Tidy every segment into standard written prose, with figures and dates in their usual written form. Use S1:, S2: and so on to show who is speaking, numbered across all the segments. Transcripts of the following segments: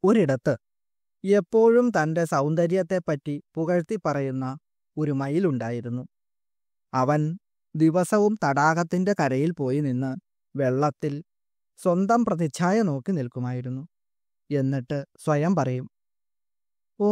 S1: ഒരിടത്ത് എപ്പോഴും തൻ്റെ സൗന്ദര്യത്തെപ്പറ്റി പുകഴ്ത്തി പറയുന്ന ഒരു മയിലുണ്ടായിരുന്നു. അവൻ ദിവസവും തടാകത്തിൻ്റെ കരയിൽ പോയി നിന്ന് വെള്ളത്തിൽ സ്വന്തം പ്രതിച്ഛായ നോക്കി നിൽക്കുമായിരുന്നു. എന്നിട്ട് സ്വയം പറയും, ഓ,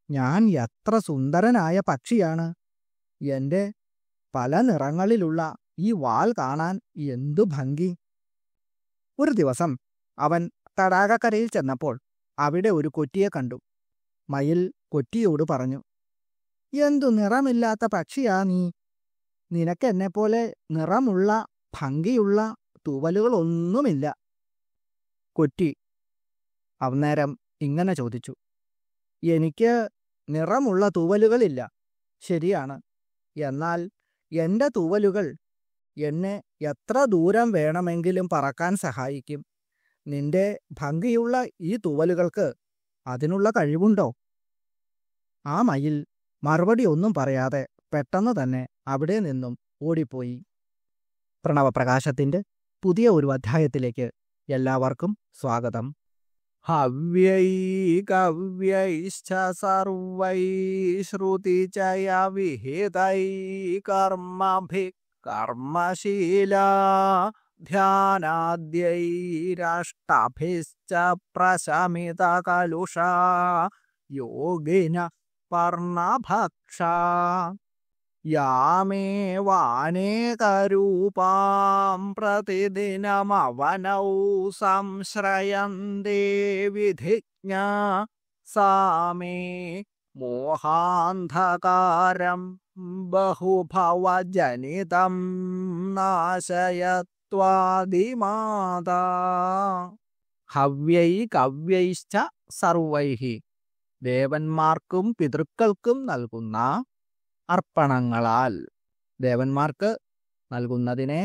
S1: ഞാൻ എത്ര സുന്ദരനായ പക്ഷിയാണ്! എൻ്റെ പല നിറങ്ങളിലുള്ള ഈ വാൽ കാണാൻ എന്തു ഭംഗി! ഒരു ദിവസം അവൻ തടാകക്കരയിൽ ചെന്നപ്പോൾ അവിടെ ഒരു കൊറ്റിയെ കണ്ടു. മയിൽ കൊറ്റിയോട് പറഞ്ഞു, എന്തു നിറമില്ലാത്ത പക്ഷിയാ നീ! നിനക്കെന്നെപ്പോലെ നിറമുള്ള ഭംഗിയുള്ള തൂവലുകളൊന്നുമില്ല. കൊറ്റി അന്നേരം ഇങ്ങനെ ചോദിച്ചു, എനിക്ക് നിറമുള്ള തൂവലുകളില്ല, ശരിയാണ്. എന്നാൽ എൻ്റെ തൂവലുകൾ എന്നെ എത്ര ദൂരം വേണമെങ്കിലും പറക്കാൻ സഹായിക്കും. നിന്റെ ഭംഗിയുള്ള ഈ തൂവലുകൾക്ക് അതിനുള്ള കഴിവുണ്ടോ? ആ മയിൽ മറുപടി ഒന്നും പറയാതെ പെട്ടെന്ന് തന്നെ അവിടെ നിന്നും ഓടിപ്പോയി. പ്രണവപ്രകാശത്തിൻ്റെ പുതിയ ഒരു അധ്യായത്തിലേക്ക് എല്ലാവർക്കും സ്വാഗതം.
S2: ഹവ്യൈ കവ്യൈശ്ച സർവൈ ശ്രുതിചയ വിഹിതൈ കർമ്മഭിഃ കർമ്മശീലാ ധ്യാനാദ്യൈരഷ്ടഭിശ്ച പ്രശമിത കലുഷാ യോഗിന പർണഭക്ഷാ യാമേവാനേകരൂപാം പ്രതിദിനമവനൗ സംശ്രയന്തേ വിധിജ്ഞാ സാ മേ മോഹാന്ധകാരം ബഹുഭവജനിതം നാശയത്വാദിമാതാ.
S1: ഹവ്യൈ കവ്യൈശ്ച സർവൈഹി, ദേവന്മാർക്കും പിതൃക്കൾക്കും നൽകുന്ന അർപ്പണങ്ങളാൽ. ദേവന്മാർക്ക് നൽകുന്നതിനെ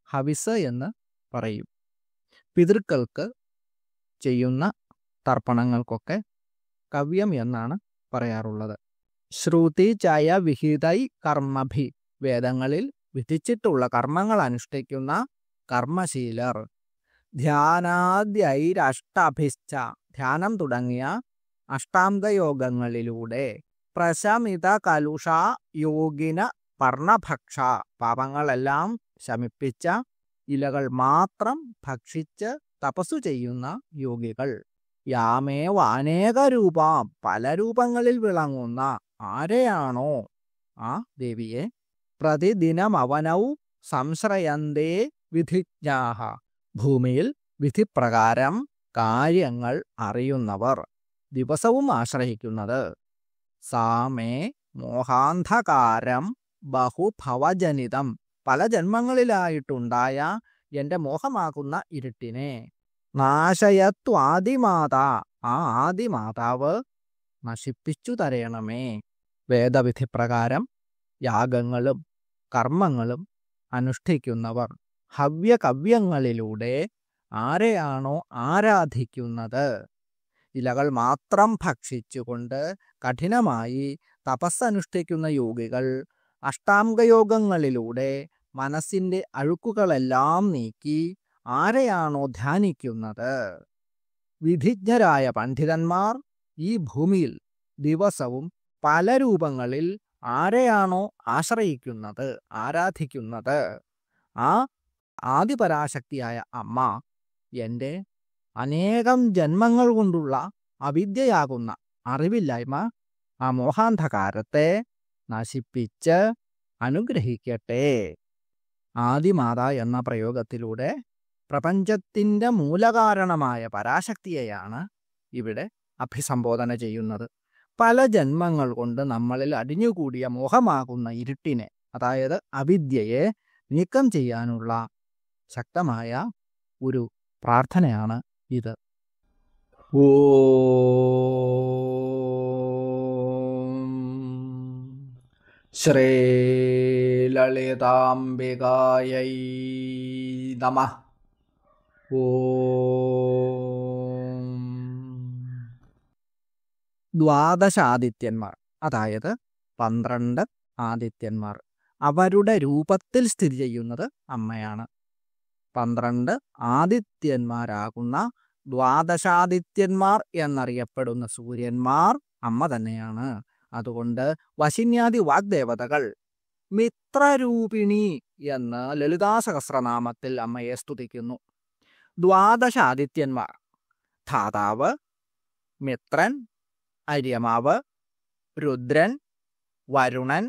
S1: ഹവിസ് എന്ന് പറയും. പിതൃക്കൾക്ക് ചെയ്യുന്ന തർപ്പണങ്ങൾക്കൊക്കെ കവ്യം എന്നാണ് പറയാറുള്ളത്. ശ്രുതി ചയ വിഹിതൈ കർമ്മഭി, വേദങ്ങളിൽ വിധിച്ചിട്ടുള്ള കർമ്മങ്ങൾ അനുഷ്ഠിക്കുന്ന കർമ്മശീലർ. ധ്യാനാദ്യൈരഷ്ടഭിശ്ച, ധ്യാനം തുടങ്ങിയ അഷ്ടാംഗയോഗങ്ങളിലൂടെ. പ്രശമിത കലുഷ യോഗിന പർണഭക്ഷ, പാപങ്ങളെല്ലാം ശമിപ്പിച്ച ഇലകൾ മാത്രം ഭക്ഷിച്ച് തപസ്സു ചെയ്യുന്ന യോഗികൾ. യാമേവ അനേക രൂപാം, പല രൂപങ്ങളിൽ വിളങ്ങുന്ന ആരെയാണോ, ആ ദേവിയെ. പ്രതിദിനമവനൗ സംശ്രയന്തേ വിധിജ്ഞാഃ, ഭൂമിയിൽ വിധിപ്രകാരം കാര്യങ്ങൾ അറിയുന്നവർ, ദിവസവും ആശ്രയിക്കുന്നത്. സാ മേ മോഹാന്ധകാരം ബഹുഭവജനിതം, പല ജന്മങ്ങളിലായിട്ടുണ്ടായ എൻ്റെ മോഹമാകുന്ന ഇരുട്ടിനെ. നാശയത്വാദിമാതാ, ആ ആദിമാതാവ് നശിപ്പിച്ചു തരയണമേ. വേദവിധിപ്രകാരം യാഗങ്ങളും കർമ്മങ്ങളും അനുഷ്ഠിക്കുന്നവർ ഹവ്യകവ്യങ്ങളിലൂടെ ആരെയാണോ ആരാധിക്കുന്നത്, ഇലകൾ മാത്രം ഭക്ഷിച്ചുകൊണ്ട് കഠിനമായി തപസ്സനുഷ്ഠിക്കുന്ന യോഗികൾ അഷ്ടാംഗയോഗങ്ങളിലൂടെ മനസ്സിൻ്റെ അഴുക്കുകളെല്ലാം നീക്കി ആരെയാണോ ധ്യാനിക്കുന്നത്. വിധിജ്ഞരായ പണ്ഡിതന്മാർ ഈ ഭൂമിയിൽ ദിവസവും പല രൂപങ്ങളിൽ ആരെയാണോ ആശ്രയിക്കുന്നത്, ആരാധിക്കുന്നത്, ആ ആദിപരാശക്തിയായ അമ്മ എൻ്റെ അനേകം ജന്മങ്ങൾ കൊണ്ടുള്ള അവിദ്യയാകുന്ന അറിവില്ലായ്മ, ആ മോഹാന്ധകാരത്തെ നശിപ്പിച്ച് അനുഗ്രഹിക്കട്ടെ. ആദിമാത എന്ന പ്രയോഗത്തിലൂടെ പ്രപഞ്ചത്തിൻ്റെ മൂലകാരണമായ പരാശക്തിയെയാണ് ഇവിടെ അഭിസംബോധന ചെയ്യുന്നത്. പല ജന്മങ്ങൾ കൊണ്ട് നമ്മളിൽ അടിഞ്ഞുകൂടിയ മോഹമാകുന്ന ഇരുട്ടിനെ, അതായത് അവിദ്യയെ നീക്കം ചെയ്യാനുള്ള ശക്തമായ ഒരു പ്രാർത്ഥനയാണ് ഇത്.
S2: ഓം ശ്രീ ലളിതാംബികായൈ നമഃ. ഓം.
S1: ദ്വാദശ ആദിത്യന്മാർ, അതായത് 12 ആദിത്യന്മാർ, അവരുടെ രൂപത്തിൽ സ്ഥിതി ചെയ്യുന്നത് അമ്മയാണ്. 12 ആദിത്യന്മാരാകുന്ന ദ്വാദശാദിത്യന്മാർ എന്നറിയപ്പെടുന്ന സൂര്യന്മാർ അമ്മ തന്നെയാണ്. അതുകൊണ്ട് വശിന്യാദി വാഗ്ദേവതകൾ മിത്രരൂപിണി എന്ന് ലളിതാ സഹസ്രനാമത്തിൽ അമ്മയെ സ്തുതിക്കുന്നു. ദ്വാദശാദിത്യന്മാർ ധാതാവ്, മിത്രൻ, അര്യമാവ്, രുദ്രൻ, വരുണൻ,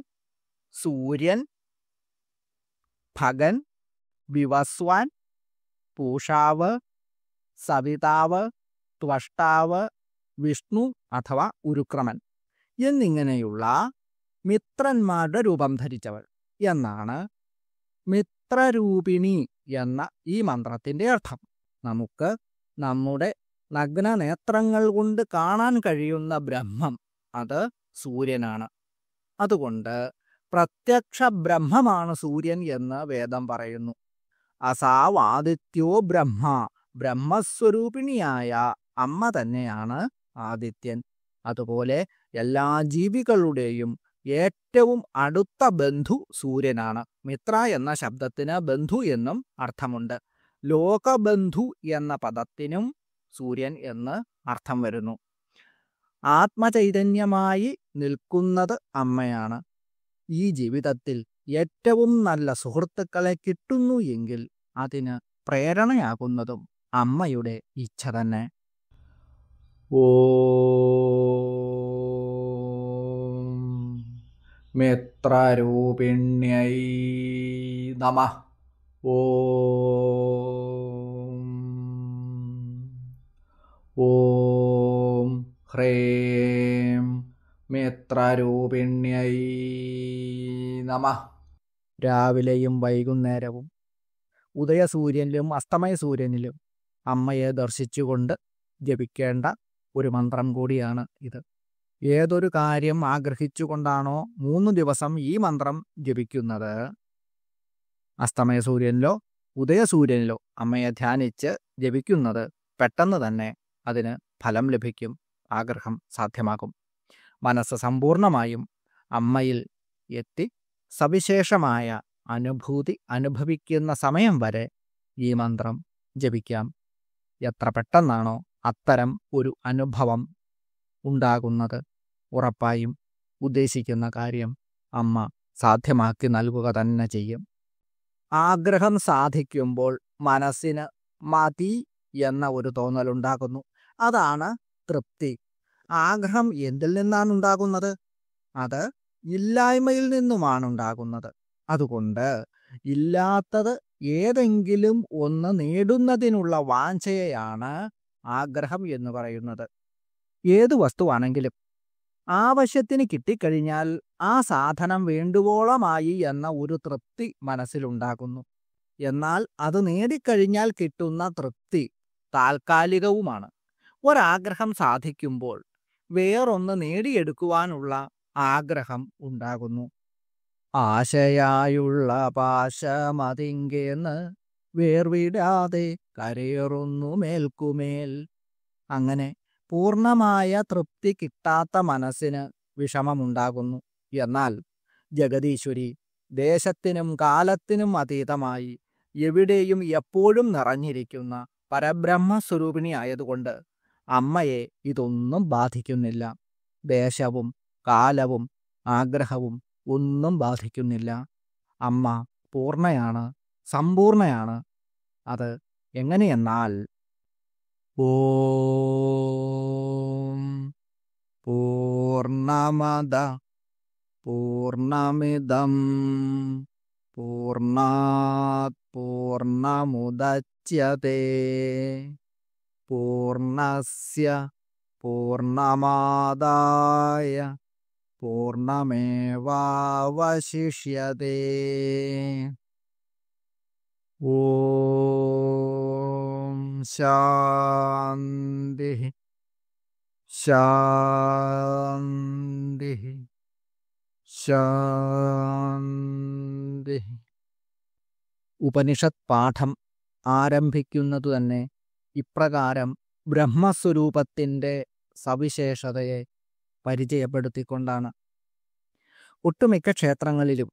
S1: സൂര്യൻ, ഭഗൻ, വിവസ്വാൻ, പൂഷാവ്, സവിതാവ്, ത്വഷ്ടാവ്, വിഷ്ണു അഥവാ ഉരുക്രമൻ എന്നിങ്ങനെയുള്ള മിത്രന്മാരുടെ രൂപം ധരിച്ചവൾ എന്നാണ് മിത്രരൂപിണി എന്ന ഈ മന്ത്രത്തിൻ്റെ അർത്ഥം. നമുക്ക് നമ്മുടെ നഗ്ന നേത്രങ്ങൾ കൊണ്ട് കാണാൻ കഴിയുന്ന ബ്രഹ്മം അത് സൂര്യനാണ്. അതുകൊണ്ട് പ്രത്യക്ഷ ബ്രഹ്മമാണ് സൂര്യൻ എന്ന് വേദം പറയുന്നു. അസാവാദിത്യോ ബ്രഹ്മ, ബ്രഹ്മസ്വരൂപിണിയായ അമ്മ തന്നെയാണ് ആദിത്യൻ. അതുപോലെ എല്ലാ ജീവികളുടെയും ഏറ്റവും അടുത്ത ബന്ധു സൂര്യനാണ്. മിത്ര എന്ന ശബ്ദത്തിന് ബന്ധു എന്നും അർത്ഥമുണ്ട്. ലോകബന്ധു എന്ന പദത്തിനും സൂര്യൻ എന്ന് അർത്ഥം വരുന്നു. ആത്മചൈതന്യമായി നിൽക്കുന്നത് അമ്മയാണ്. ഈ ജീവിതത്തിൽ ഏറ്റവും നല്ല സുഹൃത്തുക്കളെ കിട്ടുന്നു എങ്കിൽ അതിന് പ്രേരണയാകുന്നതും അമ്മയുടെ ഇച്ഛ തന്നെ.
S2: ഓം മിത്രരൂപിണ്യൈ നമഃ. ഓം ഹ്രീം മിത്രരൂപിണ്യൈ നമഃ.
S1: രാവിലെയും വൈകുന്നേരവും ഉദയസൂര്യനിലും അസ്തമയസൂര്യനിലും അമ്മയെ ദർശിച്ചുകൊണ്ട് ജപിക്കേണ്ട ഒരു മന്ത്രം കൂടിയാണ് ഇത്. ഏതൊരു കാര്യം ആഗ്രഹിച്ചുകൊണ്ടാണോ 3 ദിവസം ഈ മന്ത്രം ജപിക്കുന്നത്, അസ്തമയസൂര്യനിലോ ഉദയസൂര്യനിലോ അമ്മയെ ധ്യാനിച്ച് ജപിക്കുന്നത് പെട്ടെന്ന് തന്നെ അതിന് ഫലം ലഭിക്കും, ആഗ്രഹം സാധ്യമാകും. മനസ്സ് സമ്പൂർണമായും അമ്മയിൽ എത്തി സവിശേഷമായ അനുഭൂതി അനുഭവിക്കുന്ന സമയം വരെ ഈ മന്ത്രം ജപിക്കാം. എത്ര പെട്ടെന്നാണോ അത്തരം ഒരു അനുഭവം ഉണ്ടാകുന്നത്, ഉറപ്പായും ഉദ്ദേശിക്കുന്ന കാര്യം അമ്മ സാധ്യമാക്കി നൽകുക തന്നെ ചെയ്യും. ആഗ്രഹം സാധിക്കുമ്പോൾ മനസ്സിന് മതി എന്ന ഒരു തോന്നലുണ്ടാകുന്നു. അതാണ് തൃപ്തി. ആഗ്രഹം എന്തിൽ നിന്നാണ് ഉണ്ടാകുന്നത്? അത് ഇല്ലായ്മയിൽ നിന്നുമാണ് ഉണ്ടാകുന്നത്. അതുകൊണ്ട് ഇല്ലാത്തത് ഏതെങ്കിലും ഒന്ന് നേടുന്നതിനുള്ള വാഞ്ചയാണ് ആഗ്രഹം എന്ന് പറയുന്നത്. ഏതു വസ്തുവാണെങ്കിലും ആവശ്യത്തിന് കിട്ടിക്കഴിഞ്ഞാൽ ആ സാധനം വേണ്ടുവോളമായി എന്ന ഒരു തൃപ്തി മനസ്സിലുണ്ടാകുന്നു. എന്നാൽ അത് നേടിക്കഴിഞ്ഞാൽ കിട്ടുന്ന തൃപ്തി താൽക്കാലികവുമാണ്. ഒരാഗ്രഹം സാധിക്കുമ്പോൾ വേറൊന്ന് നേടിയെടുക്കുവാനുള്ള ആഗ്രഹം ഉണ്ടാകുന്നു. ആശയായുള്ള പാശമതിങ്കേന്ന് വേർവിടാതെ കരയേറുന്നു മേൽക്കുമേൽ. അങ്ങനെ പൂർണ്ണമായ തൃപ്തി കിട്ടാത്ത മനസ്സിന് വിഷമമുണ്ടാകുന്നു. എന്നാൽ ജഗദീശ്വരി ദേശത്തിനും കാലത്തിനും അതീതമായി എവിടെയും എപ്പോഴും നിറഞ്ഞിരിക്കുന്ന പരബ്രഹ്മസ്വരൂപിണി ആയതുകൊണ്ട് അമ്മയെ ഇതൊന്നും ബാധിക്കുന്നില്ല. ദേശവും കാലവും ആഗ്രഹവും ഒന്നും ബാധിക്കുന്നില്ല. അമ്മ പൂർണ്ണയാണ്, സമ്പൂർണയാണ്. അത് എങ്ങനെയെന്നാൽ ഓം പൂർണ്ണമദ പൂർണ്ണമിദം പൂർണ്ണാത് പൂർണ്ണമുദച്യതേ പൂർണ്ണസ്യ പൂർണ്ണമാദായ പൂർണ്ണമേവാവശിഷ്യതേ. ഓം ശാന്തി ശാന്തി ശാന്തി. ഉപനിഷത്ത് പാഠം ആരംഭിക്കുന്നതു തന്നെ ഇപ്രകാരം ബ്രഹ്മസ്വരൂപത്തിൻ്റെ സവിശേഷതയെ പരിചയപ്പെടുത്തിക്കൊണ്ടാണ്. ഒട്ടുമിക്ക ക്ഷേത്രങ്ങളിലും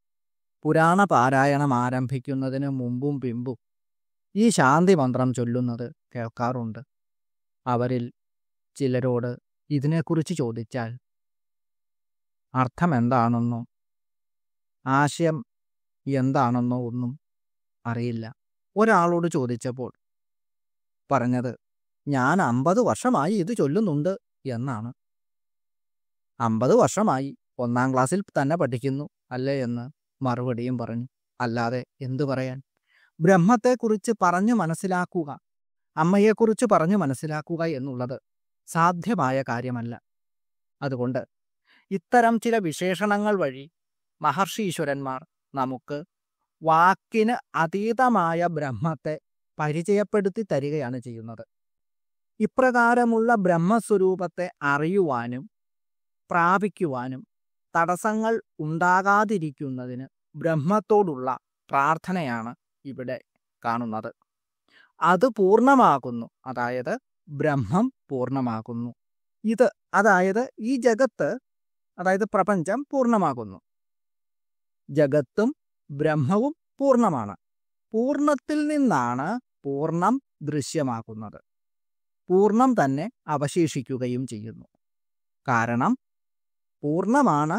S1: പുരാണ പാരായണം ആരംഭിക്കുന്നതിന് മുമ്പും പിമ്പും ഈ ശാന്തി മന്ത്രം ചൊല്ലുന്നത് കേൾക്കാറുണ്ട്. അവരിൽ ചിലരോട് ഇതിനെക്കുറിച്ച് ചോദിച്ചാൽ അർത്ഥമെന്താണെന്നോ ആശയം എന്താണെന്നോ ഒന്നും അറിയില്ല. ഒരാളോട് ചോദിച്ചപ്പോൾ പറഞ്ഞത്, ഞാൻ 50 വർഷമായി ഇത് ചൊല്ലുന്നുണ്ട് എന്നാണ്. 50 വർഷമായി, 1-ാം ക്ലാസ്സിൽ തന്നെ പഠിക്കുന്നു അല്ലേ എന്ന് മറുപടിയും പറഞ്ഞു. അല്ലാതെ എന്തു പറയാൻ? ബ്രഹ്മത്തെക്കുറിച്ച് പറഞ്ഞു മനസ്സിലാക്കുക, അമ്മയെക്കുറിച്ച് പറഞ്ഞു മനസ്സിലാക്കുക എന്നുള്ളത് സാധ്യമായ കാര്യമല്ല. അതുകൊണ്ട് ഇത്തരം ചില വിശേഷണങ്ങൾ വഴി മഹർഷി ഈശ്വരന്മാർ നമുക്ക് വാക്കിന് അതീതമായ ബ്രഹ്മത്തെ പരിചയപ്പെടുത്തി തരികയാണ് ചെയ്യുന്നത്. ഇപ്രകാരമുള്ള ബ്രഹ്മസ്വരൂപത്തെ അറിയുവാനും പ്രാപിക്കുവാനും തടസ്സങ്ങൾ ഉണ്ടാകാതിരിക്കുന്നതിന് ബ്രഹ്മത്തോടുള്ള പ്രാർത്ഥനയാണ് ഇവിടെ കാണുന്നത്. അത് പൂർണ്ണമാകുന്നു, അതായത് ബ്രഹ്മം പൂർണ്ണമാകുന്നു. അതായത് ഈ ജഗത്ത്, അതായത് പ്രപഞ്ചം പൂർണ്ണമാകുന്നു. ജഗത്തും ബ്രഹ്മവും പൂർണ്ണമാണ്. പൂർണ്ണത്തിൽ നിന്നാണ് പൂർണ്ണം ദൃശ്യമാകുന്നത്. പൂർണ്ണം തന്നെ അവശേഷിക്കുകയും ചെയ്യുന്നു. കാരണം പൂർണ്ണമാണ്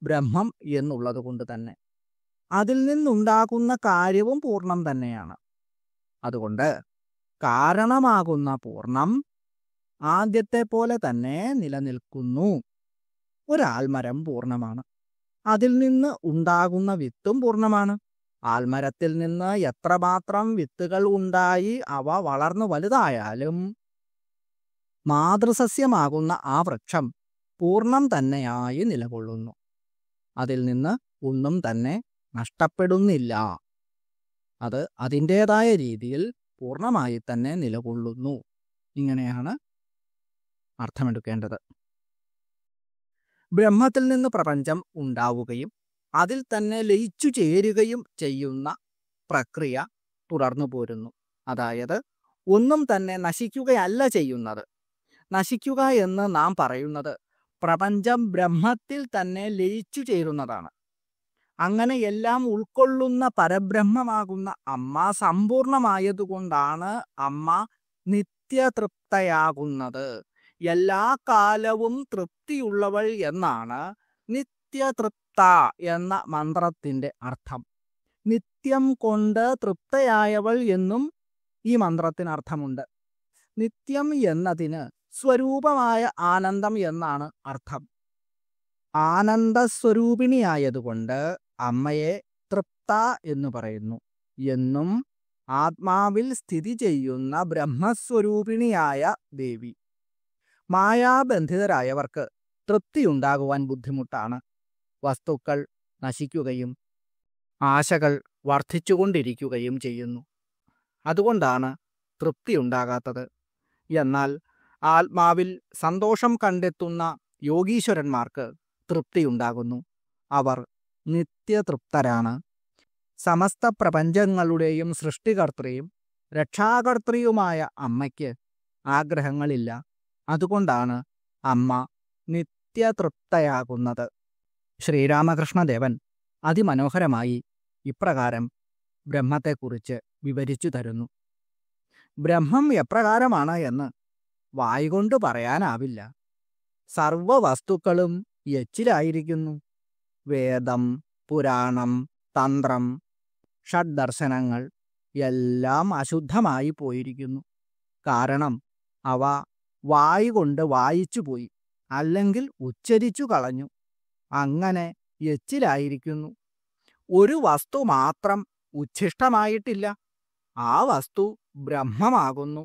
S1: ബ്രഹ്മം എന്നുള്ളത് കൊണ്ട് തന്നെ അതിൽ നിന്നുണ്ടാകുന്ന കാര്യവും പൂർണ്ണം തന്നെയാണ്. അതുകൊണ്ട് കാരണമാകുന്ന പൂർണ്ണം ആദ്യത്തെ പോലെ തന്നെ നിലനിൽക്കുന്നു. ഒരാൽമരം പൂർണ്ണമാണ്. അതിൽ നിന്ന് ഉണ്ടാകുന്ന വിത്തും പൂർണ്ണമാണ്. ആൽമരത്തിൽ നിന്ന് എത്രമാത്രം വിത്തുകൾ ഉണ്ടായി അവ വളർന്നു വലുതായാലും മാതൃസസ്യമാകുന്ന ആ വൃക്ഷം പൂർണ്ണം തന്നെയായി നിലകൊള്ളുന്നു. അതിൽ നിന്ന് ഒന്നും തന്നെ നഷ്ടപ്പെടുന്നില്ല. അത് അതിൻ്റേതായ രീതിയിൽ പൂർണ്ണമായി തന്നെ നിലകൊള്ളുന്നു. ഇങ്ങനെയാണ് അർത്ഥമെടുക്കേണ്ടത്. ബ്രഹ്മത്തിൽ നിന്ന് പ്രപഞ്ചം ഉണ്ടാവുകയും അതിൽ തന്നെ ലയിച്ചു ചേരുകയും ചെയ്യുന്ന പ്രക്രിയ തുടർന്നു പോരുന്നു. അതായത് ഒന്നും തന്നെ നശിക്കുകയല്ല ചെയ്യുന്നത്. നശിക്കുക എന്ന് നാം പറയുന്നത് പ്രപഞ്ചം ബ്രഹ്മത്തിൽ തന്നെ ലയിച്ചു ചേരുന്നതാണ്. അങ്ങനെ എല്ലാം ഉൾക്കൊള്ളുന്ന പരബ്രഹ്മമാകുന്ന അമ്മ സമ്പൂർണമായതുകൊണ്ടാണ് അമ്മ നിത്യതൃപ്തയാകുന്നത്. എല്ലാ കാലവും തൃപ്തിയുള്ളവൾ എന്നാണ് നിത്യതൃപ്ത എന്ന മന്ത്രത്തിൻ്റെ അർത്ഥം. നിത്യം കൊണ്ട് തൃപ്തയായവൾ എന്നും ഈ മന്ത്രത്തിന് അർത്ഥമുണ്ട്. നിത്യം എന്നതിന് സ്വരൂപമായ ആനന്ദം എന്നാണ് അർത്ഥം. ആനന്ദസ്വരൂപിണിയായതുകൊണ്ട് അമ്മയെ തൃപ്ത എന്ന് പറയുന്നു എന്നും ആത്മാവിൽ സ്ഥിതി ചെയ്യുന്ന ബ്രഹ്മസ്വരൂപിണിയായ ദേവി. മായാബന്ധിതരായവർക്ക് തൃപ്തിയുണ്ടാകുവാൻ ബുദ്ധിമുട്ടാണ്. വസ്തുക്കൾ നശിക്കുകയും ആശകൾ വർദ്ധിച്ചുകൊണ്ടിരിക്കുകയും ചെയ്യുന്നു. അതുകൊണ്ടാണ് തൃപ്തിയുണ്ടാകാത്തത്. എന്നാൽ ആത്മാവിൽ സന്തോഷം കണ്ടെത്തുന്ന യോഗീശ്വരന്മാർക്ക് തൃപ്തിയുണ്ടാകുന്നു. അവർ നിത്യതൃപ്തരാണ്. സമസ്ത പ്രപഞ്ചങ്ങളുടെയും സൃഷ്ടികർത്തൃയും രക്ഷാകർത്തൃയുമായ അമ്മയ്ക്ക് ആഗ്രഹങ്ങളില്ല. അതുകൊണ്ടാണ് അമ്മ നിത്യതൃപ്തയാകുന്നത്. ശ്രീരാമകൃഷ്ണദേവൻ അതിമനോഹരമായി ഇപ്രകാരം ബ്രഹ്മത്തെക്കുറിച്ച് വിവരിച്ചു തരുന്നു. ബ്രഹ്മം എപ്രകാരമാണ് എന്ന് വായ്കൊണ്ട് പറയാനാവില്ല. സർവവസ്തുക്കളും എച്ചിലായിരിക്കുന്നു. വേദം, പുരാണം, തന്ത്രം, ഷഡ്ദർശനങ്ങൾ എല്ലാം അശുദ്ധമായി പോയിരിക്കുന്നു. കാരണം അവ വായ്കൊണ്ട് വായിച്ചു പോയി, അല്ലെങ്കിൽ ഉച്ചരിച്ചു കളഞ്ഞു. അങ്ങനെ എച്ചിലായിരിക്കുന്നു. ഒരു വസ്തു മാത്രം ഉച്ഛിഷ്ടമായിട്ടില്ല. ആ വസ്തു ബ്രഹ്മമാകുന്നു.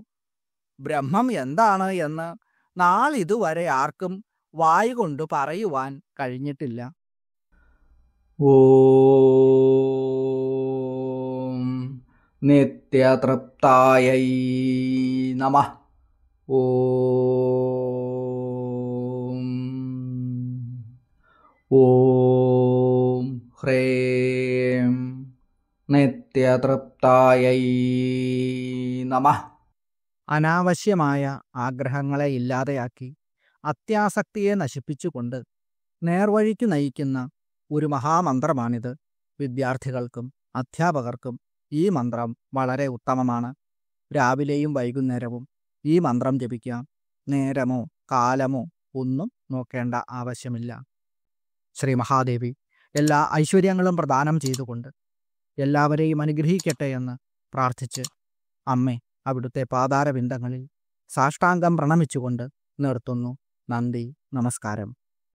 S1: ബ്രഹ്മം എന്താണ് എന്ന് നാളിതുവരെ ആർക്കും വായ്കൊണ്ട് പറയുവാൻ കഴിഞ്ഞിട്ടില്ല.
S2: ഓം നിത്യതൃപ്തായൈ നമഃ. ഓം ഹ്രീം നിത്യതൃപ്തായൈ നമഃ.
S1: അനാവശ്യമായ ആഗ്രഹങ്ങളെ ഇല്ലാതെയാക്കി അത്യാസക്തിയെ നശിപ്പിച്ചുകൊണ്ട് നേർവഴിക്ക് നയിക്കുന്ന ഒരു മഹാമന്ത്രമാണിത്. വിദ്യാർത്ഥികൾക്കും അധ്യാപകർക്കും ഈ മന്ത്രം വളരെ ഉത്തമമാണ്. രാവിലെയും വൈകുന്നേരവും ഈ മന്ത്രം ജപിക്കാം. നേരമോ കാലമോ ഒന്നും നോക്കേണ്ട ആവശ്യമില്ല. ശ്രീ മഹാദേവി എല്ലാ ഐശ്വര്യങ്ങളും പ്രദാനം ചെയ്തുകൊണ്ട് എല്ലാവരെയും അനുഗ്രഹിക്കട്ടെ എന്ന് പ്രാർത്ഥിച്ച് അമ്മേ അവിടുത്തെ പാതാരബിന്ദങ്ങളിൽ സാഷ്ടാംഗം പ്രണമിച്ചുകൊണ്ട് നിർത്തുന്നു. നന്ദി, നമസ്കാരം.